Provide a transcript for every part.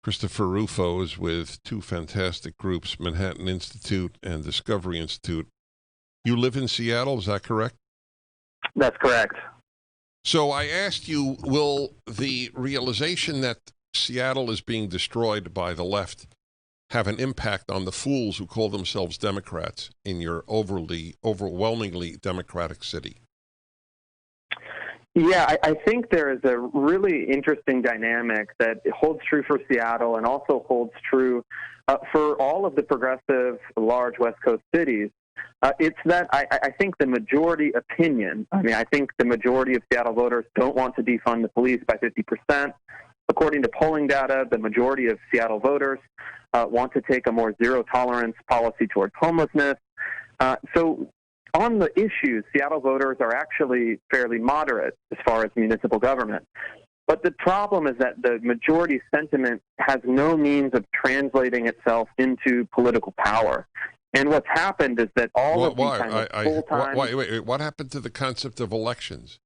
Christopher Rufo is with two fantastic groups, Manhattan Institute and Discovery Institute. You live in Seattle, is that correct? That's correct. So I asked you, will the realization that Seattle is being destroyed by the left have an impact on the fools who call themselves Democrats in your overwhelmingly Democratic city? Yeah, I think there is a really interesting dynamic that holds true for Seattle and also holds true for all of the progressive large West Coast cities. It's that I think the majority opinion, I think the majority of Seattle voters don't want to defund the police by 50%. According to polling data, the majority of Seattle voters want to take a more zero-tolerance policy towards homelessness. So on the issues, Seattle voters are actually fairly moderate as far as municipal government. But the problem is that the majority sentiment has no means of translating itself into political power. And what's happened is that all of these kind of full-time... Wait, what happened to the concept of elections?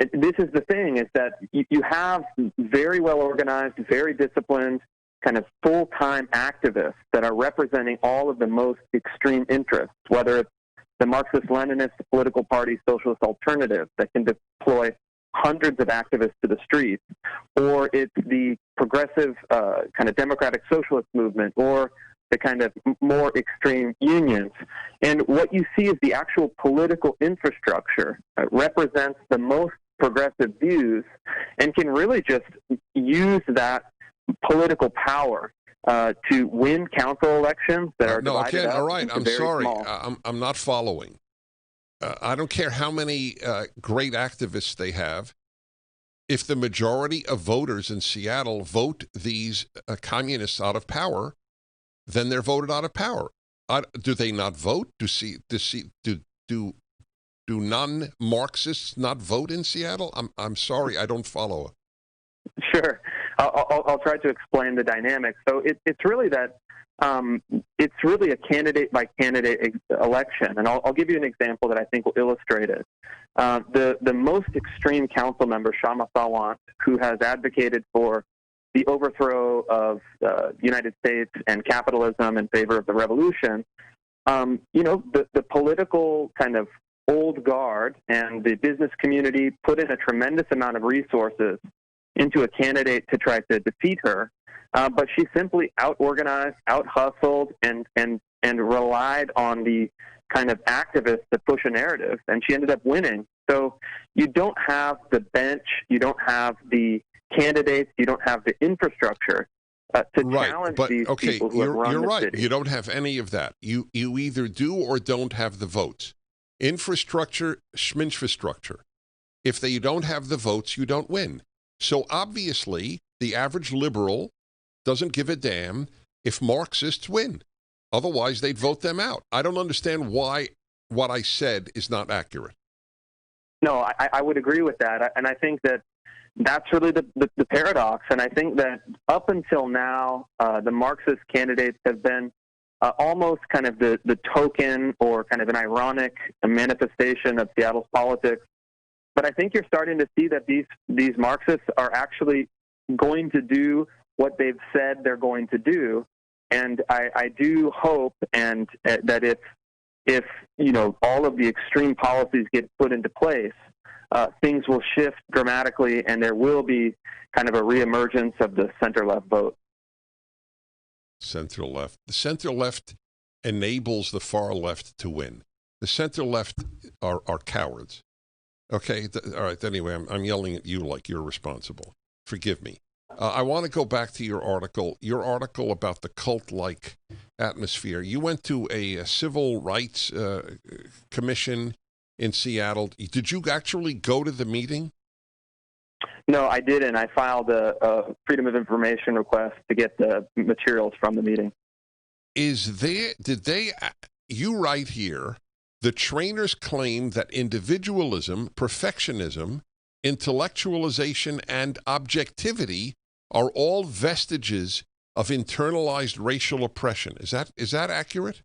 This is the thing, is that you have very well-organized, very disciplined, kind of full-time activists that are representing all of the most extreme interests, whether it's the Marxist-Leninist political party Socialist Alternative that can deploy hundreds of activists to the streets, or it's the progressive kind of democratic socialist movement, or the kind of more extreme unions. And what you see is the actual political infrastructure represents the most progressive views and can really just use that political power to win council elections that are divided up. All right, I'm sorry. I'm not following. I don't care how many great activists they have. If the majority of voters in Seattle vote these communists out of power, then they're voted out of power. Do they not vote? Do non-Marxists not vote in Seattle? I'm sorry, I don't follow. Sure. I'll try to explain the dynamic. So it's really that it's really a candidate-by-candidate election, and I'll give you an example that I think will illustrate it. The most extreme council member, Shama Sawant, who has advocated for the overthrow of the United States and capitalism in favor of the revolution, the political kind of old guard and the business community put in a tremendous amount of resources into a candidate to try to defeat her, but she simply out-organized, out-hustled, and relied on the kind of activists to push a narrative, and she ended up winning. So you don't have the bench, you don't have the candidates, you don't have the infrastructure to challenge these people who have run the city. You don't have any of that. You either do or don't have the votes. Infrastructure, schminfrastructure. If you don't have the votes, you don't win. So obviously, the average liberal doesn't give a damn if Marxists win. Otherwise, they'd vote them out. I don't understand why what I said is not accurate. No, I would agree with that. And I think that that's really the paradox. And I think that up until now, the Marxist candidates have been almost kind of the token or kind of an ironic manifestation of Seattle's politics. But I think you're starting to see that these Marxists are actually going to do what they've said they're going to do. And I do hope that if all of the extreme policies get put into place, things will shift dramatically, and there will be kind of a reemergence of the center-left vote. Center-left. The center-left enables the far-left to win. The center-left are cowards. Okay, all right, anyway, I'm yelling at you like you're responsible. Forgive me. I want to go back to your article about the cult-like atmosphere. You went to a civil rights commission in Seattle. Did you actually go to the meeting? No, I didn't. I filed a Freedom of Information request to get the materials from the meeting. You write here, the trainers claim that individualism, perfectionism, intellectualization, and objectivity are all vestiges of internalized racial oppression. Is that accurate?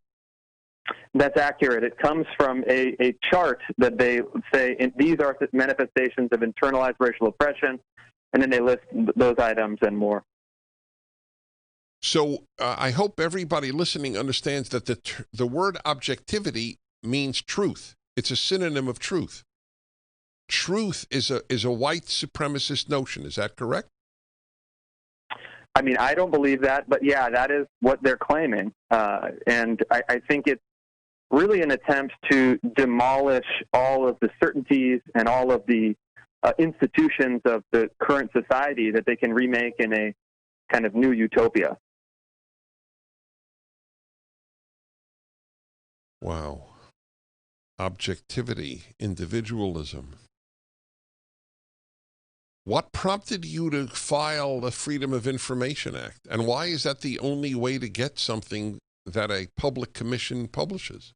That's accurate. It comes from a chart that they say these are manifestations of internalized racial oppression, and then they list those items and more. So I hope everybody listening understands that the word objectivity means truth. It's a synonym of truth. Truth is a white supremacist notion. Is that correct? I mean, I don't believe that, but yeah, that is what they're claiming. And I think it's really an attempt to demolish all of the certainties and all of the institutions of the current society that they can remake in a kind of new utopia. Wow. Objectivity, individualism. What prompted you to file the Freedom of Information Act? And why is that the only way to get something that a public commission publishes?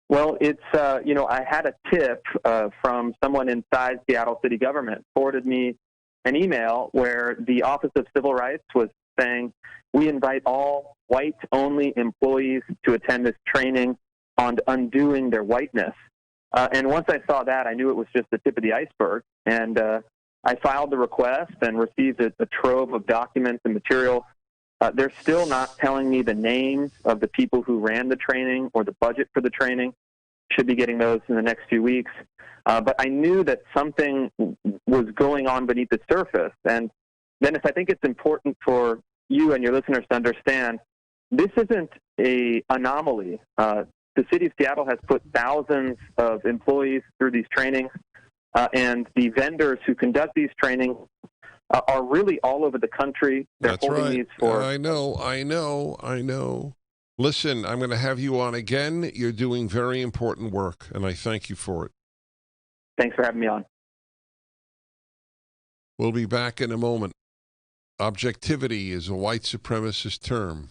Well, it's, I had a tip from someone inside Seattle city government, forwarded me an email where the Office of Civil Rights was saying, we invite all white-only employees to attend this training on undoing their whiteness. And once I saw that, I knew it was just the tip of the iceberg. And I filed the request and received a trove of documents and materials. They're still not telling me the names of the people who ran the training or the budget for the training. Should be getting those in the next few weeks. But I knew that something was going on beneath the surface. And Dennis, I think it's important for you and your listeners to understand this isn't an anomaly. The city of Seattle has put thousands of employees through these trainings, and the vendors who conduct these trainings are really all over the country. They're That's holding right. these for... I know. Listen, I'm going to have you on again. You're doing very important work, and I thank you for it. Thanks for having me on. We'll be back in a moment. Objectivity is a white supremacist term.